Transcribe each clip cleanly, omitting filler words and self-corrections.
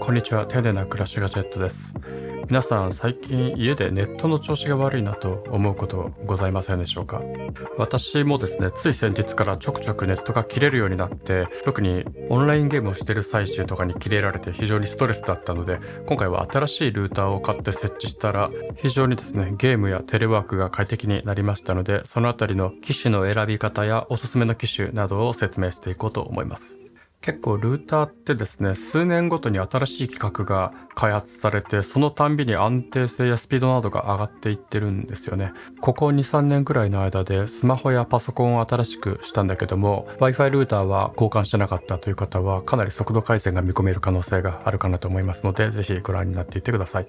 こんにちは。丁寧な暮らしガジェットです。皆さん、最近家でネットの調子が悪いなと思うことございませんでしょうか？私もですね、つい先日からちょくちょくネットが切れるようになって、特にオンラインゲームをしている最中とかに切れられて非常にストレスだったので、今回は新しいルーターを買って設置したら、非常にですね、ゲームやテレワークが快適になりましたので、そのあたりの機種の選び方やおすすめの機種などを説明していこうと思います。結構ルーターってですね、数年ごとに新しい規格が開発されて、そのたんびに安定性やスピードなどが上がっていってるんですよね。ここ2、3年くらいの間でスマホやパソコンを新しくしたんだけども、Wi-Fi ルーターは交換してなかったという方は、かなり速度改善が見込める可能性があるかなと思いますので、ぜひご覧になっていってください。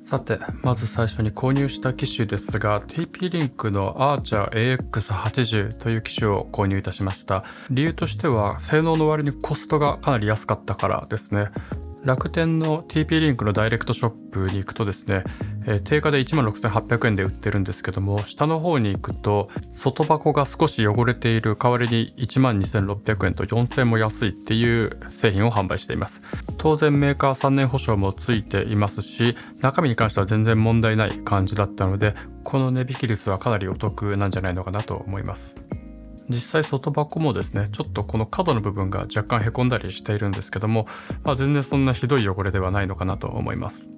さて、まず最初に購入した機種ですが、TP-Link の Archer AX80 という機種を購入いたしました。理由としては、性能の割にコストがかなり安かったからですね。楽天の TP-Link のダイレクトショップに行くとですね、定価で 16,800 円で売ってるんですけども、下の方に行くと外箱が少し汚れている代わりに 12,600 円と4000円も安いっていう製品を販売しています。当然メーカー3年保証もついていますし、中身に関しては全然問題ない感じだったので、この値引き率はかなりお得なんじゃないのかなと思います。実際外箱もですね、ちょっとこの角の部分が若干へこんだりしているんですけども、全然そんなひどい汚れではないのかなと思います。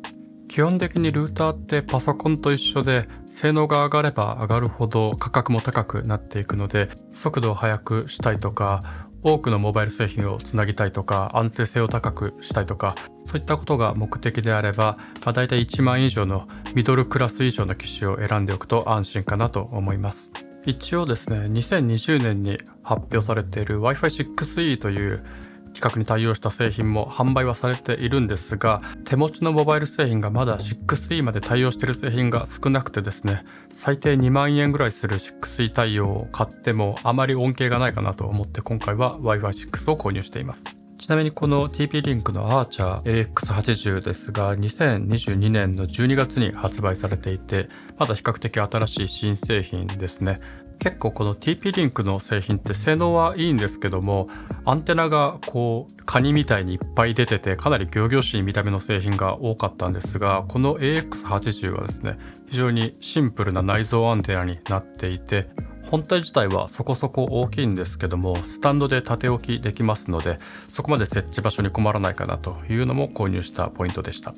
基本的にルーターってパソコンと一緒で、性能が上がれば上がるほど価格も高くなっていくので、速度を速くしたいとか、多くのモバイル製品をつなぎたいとか、安定性を高くしたいとか、そういったことが目的であれば、だいたい1万円以上のミドルクラス以上の機種を選んでおくと安心かなと思います。一応ですね、2020年に発表されている Wi-Fi 6E という規格に対応した製品も販売はされているんですが、手持ちのモバイル製品がまだ 6E まで対応している製品が少なくてですね、最低2万円ぐらいする 6E 対応を買ってもあまり恩恵がないかなと思って、今回は Wi-Fi 6を購入しています。ちなみにこの TP-Link の Archer AX80 ですが、2022年の12月に発売されていて、まだ比較的新しい新製品ですね。結構この TP-Link の製品って性能はいいんですけども、アンテナがこうカニみたいにいっぱい出てて、かなり仰々しい見た目の製品が多かったんですが、この AX80 はですね、非常にシンプルな内蔵アンテナになっていて、本体自体はそこそこ大きいんですけども、スタンドで縦置きできますので、そこまで設置場所に困らないかなというのも購入したポイントでした。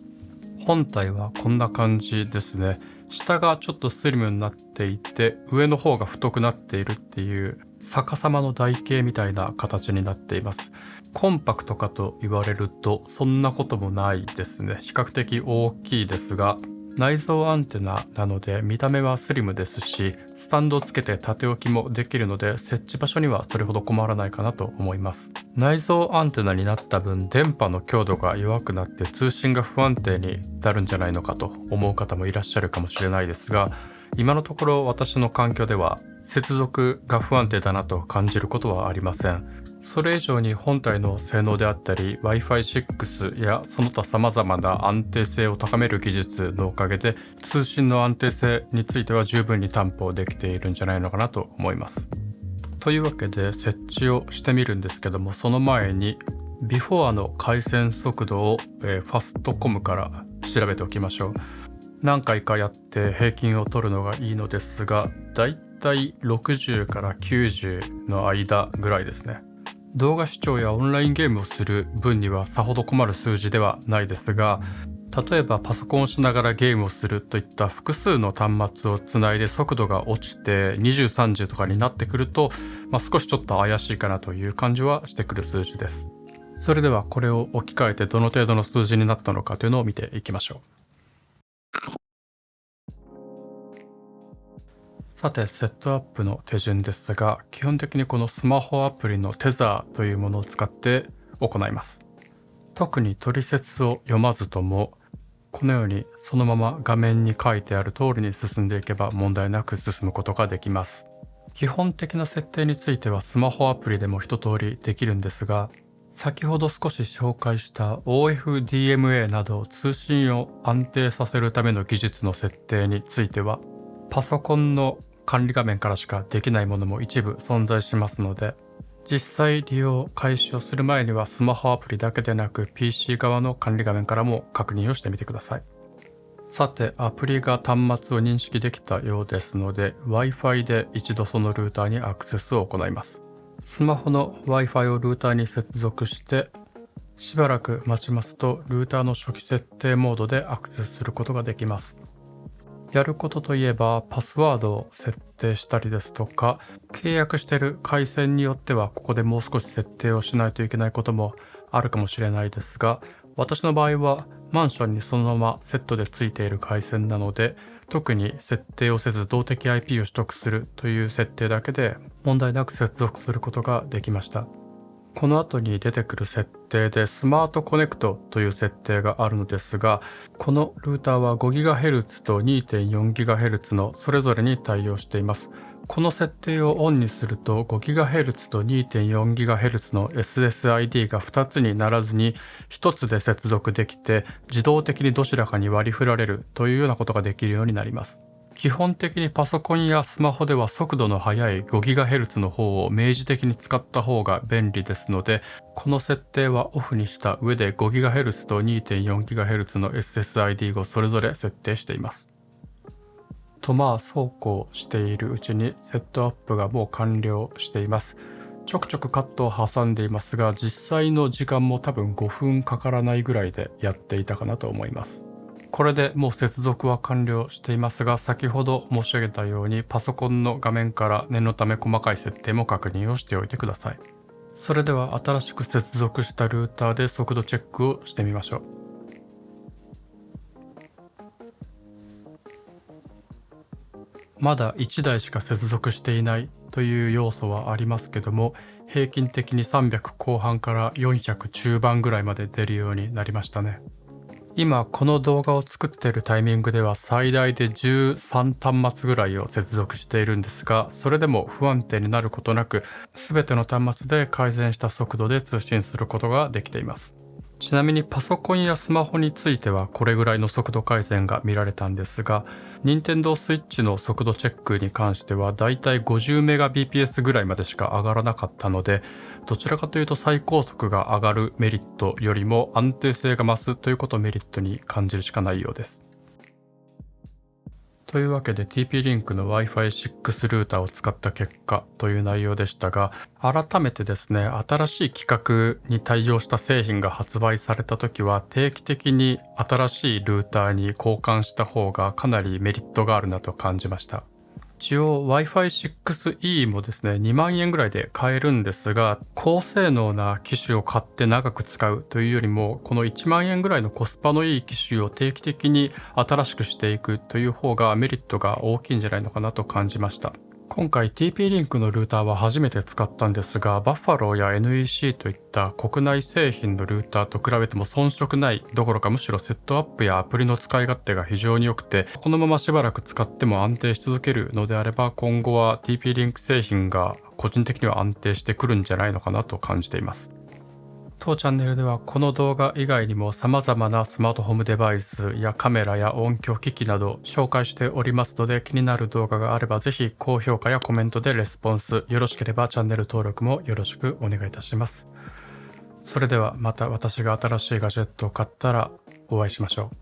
本体はこんな感じですね。下がちょっとスリムになっていて、上の方が太くなっているっていう逆さまの台形みたいな形になっています。コンパクトかと言われるとそんなこともないですね。比較的大きいですが、内蔵アンテナなので見た目はスリムですし、スタンドをつけて縦置きもできるので、設置場所にはそれほど困らないかなと思います。内蔵アンテナになった分、電波の強度が弱くなって通信が不安定になるんじゃないのかと思う方もいらっしゃるかもしれないですが、今のところ私の環境では接続が不安定だなと感じることはありません。それ以上に本体の性能であったり Wi-Fi 6やその他様々な安定性を高める技術のおかげで、通信の安定性については十分に担保できているんじゃないのかなと思います。というわけで設置をしてみるんですけども、その前にビフォアの回線速度を、ファストコムから調べておきましょう。何回かやって平均を取るのがいいのですが、だいたい60から90の間ぐらいですね。動画視聴やオンラインゲームをする分にはさほど困る数字ではないですが、例えばパソコンをしながらゲームをするといった複数の端末をつないで速度が落ちて20、30とかになってくると、少しちょっと怪しいかなという感じはしてくる数字です。それではこれを置き換えてどの程度の数字になったのかというのを見ていきましょう。さて、セットアップの手順ですが、基本的にこのスマホアプリのテザーというものを使って行います。特に取説を読まずとも、このようにそのまま画面に書いてある通りに進んでいけば問題なく進むことができます。基本的な設定についてはスマホアプリでも一通りできるんですが、先ほど少し紹介した OFDMA など通信を安定させるための技術の設定については、パソコンの管理画面からしかできないものも一部存在しますので、実際利用開始をする前にはスマホアプリだけでなく PC 側の管理画面からも確認をしてみてください。さて、アプリが端末を認識できたようですので Wi-Fi で一度そのルーターにアクセスを行います。スマホの Wi-Fi をルーターに接続してしばらく待ちますとルーターの初期設定モードでアクセスすることができます。やることといえばパスワードを設定したりですとか、契約している回線によってはここでもう少し設定をしないといけないこともあるかもしれないですが、私の場合はマンションにそのままセットでついている回線なので、特に設定をせず動的 IP を取得するという設定だけで問題なく接続することができました。この後に出てくる設定でスマートコネクトという設定があるのですが、このルーターは 5GHz と 2.4GHz のそれぞれに対応しています。この設定をオンにすると 5GHz と 2.4GHz の SSID が2つにならずに1つで接続できて、自動的にどちらかに割り振られるというようなことができるようになります。基本的にパソコンやスマホでは速度の速い 5GHz の方を明示的に使った方が便利ですので、この設定はオフにした上で 5GHz と 2.4GHz の SSID をそれぞれ設定しています。そうこうしているうちにセットアップがもう完了しています。ちょくちょくカットを挟んでいますが、実際の時間も多分5分かからないぐらいでやっていたかなと思います。これでもう接続は完了していますが、先ほど申し上げたようにパソコンの画面から念のため細かい設定も確認をしておいてください。それでは新しく接続したルーターで速度チェックをしてみましょう。まだ1台しか接続していないという要素はありますけども、平均的に300後半から400中盤ぐらいまで出るようになりましたね。今この動画を作っているタイミングでは最大で13端末ぐらいを接続しているんですが、それでも不安定になることなく全ての端末で改善した速度で通信することができています。ちなみにパソコンやスマホについてはこれぐらいの速度改善が見られたんですが、Nintendo Switch の速度チェックに関してはだいたい 50Mbps ぐらいまでしか上がらなかったので、どちらかというと最高速が上がるメリットよりも安定性が増すということをメリットに感じるしかないようです。というわけで TP-Link の Wi-Fi 6 ルーターを使った結果という内容でしたが、改めてですね、新しい規格に対応した製品が発売された時は定期的に新しいルーターに交換した方がかなりメリットがあるなと感じました。一応 Wi-Fi 6E もですね、2万円ぐらいで買えるんですが、高性能な機種を買って長く使うというよりも、この1万円ぐらいのコスパのいい機種を定期的に新しくしていくという方がメリットが大きいんじゃないのかなと感じました。今回 TP-Link のルーターは初めて使ったんですが、バッファローや NEC といった国内製品のルーターと比べても遜色ないどころか、むしろセットアップやアプリの使い勝手が非常に良くて、このまましばらく使っても安定し続けるのであれば、今後は TP-Link 製品が個人的には安定してくるんじゃないのかなと感じています。当チャンネルではこの動画以外にも様々なスマートホームデバイスやカメラや音響機器など紹介しておりますので、気になる動画があればぜひ高評価やコメントでレスポンス、よろしければチャンネル登録もよろしくお願いいたします。それではまた私が新しいガジェットを買ったらお会いしましょう。